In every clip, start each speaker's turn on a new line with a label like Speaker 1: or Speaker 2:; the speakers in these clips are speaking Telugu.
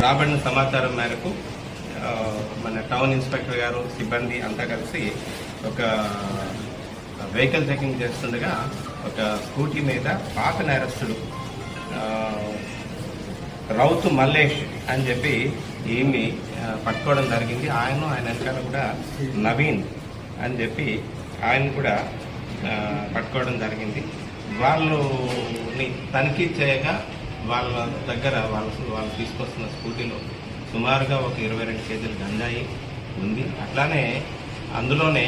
Speaker 1: రాబడిన సమాచారం మేరకు మన టౌన్ ఇన్స్పెక్టర్ గారు సిబ్బంది అంతా కలిసి ఒక వెహికల్ చెకింగ్ చేస్తుండగా ఒక స్కూటీ మీద పాత నేరస్తుడు రౌతు మల్లేష్ అని చెప్పి ఈమె పట్టుకోవడం జరిగింది. ఆయన వెనకాల కూడా నవీన్ అని చెప్పి ఆయన కూడా పట్టుకోవడం జరిగింది. వాళ్ళని తనిఖీ చేయగా వాళ్ళ దగ్గర వాళ్ళు తీసుకొస్తున్న స్కూటీలో సుమారుగా ఒక 22 కేజీల గంజాయి ఉంది. అట్లానే అందులోనే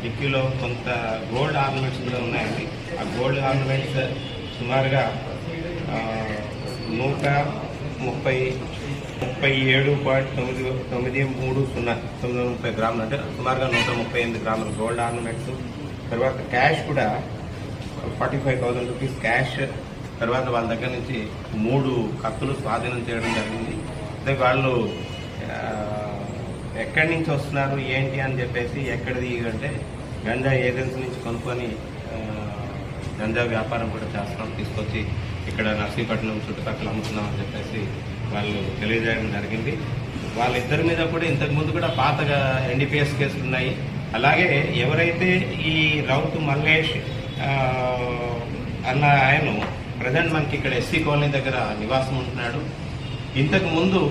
Speaker 1: డిక్కీలో కొంత గోల్డ్ ఆర్నమెంట్స్ కూడా ఉన్నాయండి. ఆ గోల్డ్ ఆర్నమెంట్స్ సుమారుగా 137.930 గ్రాములు, అంటే సుమారుగా 138 గ్రాముల గోల్డ్ ఆర్నమెంట్స్, తర్వాత క్యాష్ కూడా 45,000 రూపీస్ క్యాష్, తర్వాత వాళ్ళ దగ్గర నుంచి 3 కత్తులు స్వాధీనం చేయడం జరిగింది. అంటే వాళ్ళు ఎక్కడి నుంచి వస్తున్నారు ఏంటి అని చెప్పేసి, ఎక్కడిది అంటే గంజా ఏజెన్సీ నుంచి కొనుక్కొని గంజా వ్యాపారం కూడా చేస్తున్నాం, తీసుకొచ్చి ఇక్కడ నర్సీపట్నం చుట్టుపక్కల అమ్ముతున్నాం అని చెప్పేసి వాళ్ళు తెలియజేయడం జరిగింది. వాళ్ళిద్దరి మీద కూడా ఇంతకుముందు కూడా పాతగా ఎన్డీపీఎస్ కేసులు ఉన్నాయి. అలాగే ఎవరైతే ఈ రౌతు మల్లేష్ అన్న ఆయన ప్రజెంట్ మనకి ఇక్కడ ఎస్సీ కాలనీ దగ్గర నివాసం ఉంటున్నాడు. ఇంతకు ముందు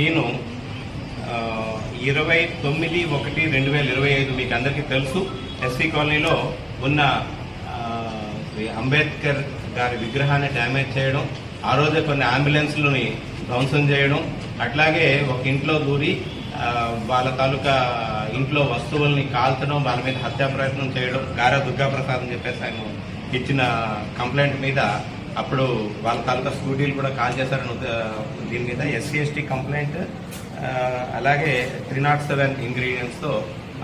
Speaker 1: ఈయన 29/1/2025 మీకు అందరికీ తెలుసు, ఎస్సీ కాలనీలో ఉన్న అంబేద్కర్ గారి విగ్రహాన్ని డ్యామేజ్ చేయడం, ఆ రోజే కొన్ని అంబులెన్స్లని ధ్వంసం చేయడం, అట్లాగే ఒక ఇంట్లో దూరి వాళ్ళ తాలూకా ఇంట్లో వస్తువుల్ని కాల్చడం, వాళ్ళ మీద హత్యా ప్రయత్నం చేయడం, గారా దుర్గాప్రసాద్ అని చెప్పేసి ఆయన ఇచ్చిన కంప్లైంట్ మీద అప్పుడు వాళ్ళ తాలూకా స్కూటీలు కూడా కాల్ చేశారని దీని మీద ఎస్సీ ఎస్టీ కంప్లైంట్, అలాగే 307 ఇంగ్రీడియంట్స్తో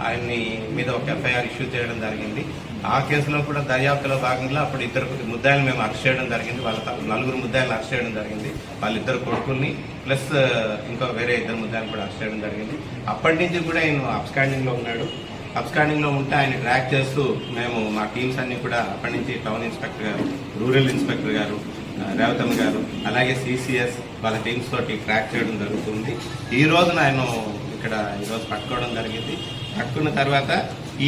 Speaker 1: ఆయన్ని మీద ఒక ఎఫ్ఐఆర్ ఇష్యూ చేయడం జరిగింది. ఆ కేసులో కూడా దర్యాప్తులో భాగంగా అప్పుడు 2 ముద్దాయిలు మేము అరెస్ట్ చేయడం జరిగింది. వాళ్ళ 4 ముద్దాయిలను అరెస్ట్ చేయడం జరిగింది. వాళ్ళిద్దరు కొడుకుల్ని ప్లస్ ఇంకో వేరే 2 ముద్దాయిలు కూడా అరెస్ట్ చేయడం జరిగింది. అప్పటి నుంచి కూడా ఆయన అబ్స్కాండింగ్ లో ఉన్నాడు. అబ్స్కాండింగ్ లో ఉంటే ఆయన ట్రాక్ చేస్తూ మేము మా టీమ్స్ అన్ని కూడా అప్పటి నుంచి టౌన్ ఇన్స్పెక్టర్ గారు, రూరల్ ఇన్స్పెక్టర్ గారు, రేవతమ్మ గారు, అలాగే సిసిఎస్ వాళ్ళ టీమ్స్ తోటి ట్రాక్ చేయడం జరుగుతుంది. ఈ రోజున ఆయన ఇక్కడ ఈరోజు పట్టుకోవడం జరిగింది. పట్టుకున్న తర్వాత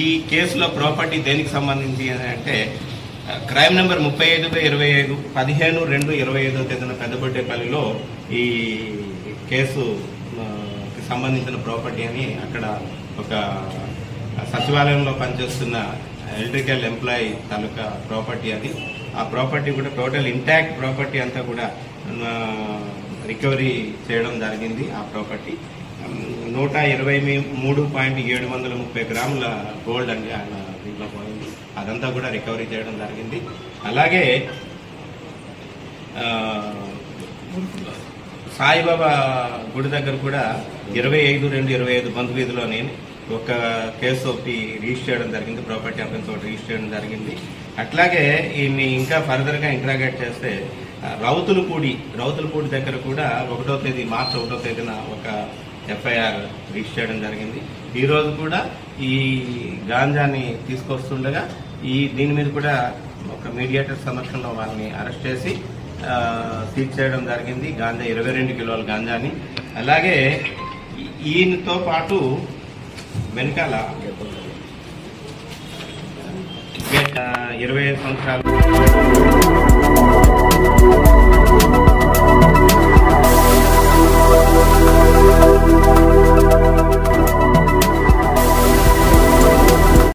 Speaker 1: ఈ కేసులో ప్రాపర్టీ దేనికి సంబంధించి అంటే క్రైమ్ నెంబర్ 35/25 15/2/25 తేదీన పెద్దబొడ్డేపల్లిలో ఈ కేసుకి సంబంధించిన ప్రాపర్టీ అని అక్కడ ఒక సచివాలయంలో పనిచేస్తున్న ఎలక్ట్రికల్ ఎంప్లాయీ తాలూకా ప్రాపర్టీ అది. ఆ ప్రాపర్టీ కూడా టోటల్ ఇంటాక్ట్ ప్రాపర్టీ అంతా కూడా రికవరీ చేయడం జరిగింది. ఆ ప్రాపర్టీ 123.730 గ్రాముల గోల్డ్ అండి ఆయన దీంట్లో పోయింది. అదంతా కూడా రికవరీ చేయడం జరిగింది. అలాగే సాయిబాబా గుడి దగ్గర కూడా 25/2/25 బంధు వీధిలోనే ఒక కేసు ఒకటి రిజిస్టర్ చేయడం జరిగింది, ప్రాపర్టీ అఫెన్స్ ఒకటి రిజిస్టర్ చేయడం జరిగింది. అట్లాగే ఈమె ఇంకా ఫర్దర్ గా ఇంట్రాగేట్ చేస్తే రౌతులపూడి దగ్గర కూడా మార్చి 1వ తేదీన ఒక ఎఫ్ఐఆర్ రిజిస్టర్ చేయడం జరిగింది. ఈ రోజు కూడా ఈ గాంజాని తీసుకొస్తుండగా దీని మీద కూడా ఒక మీడియేటర్ సమక్షంలో వాళ్ళని అరెస్ట్ చేసి సీజ్ చేయడం జరిగింది. గాంజా 22 కిలోల గాంజాని. అలాగే ఈయనతో పాటు వెనకాల 25 సంవత్సరాలు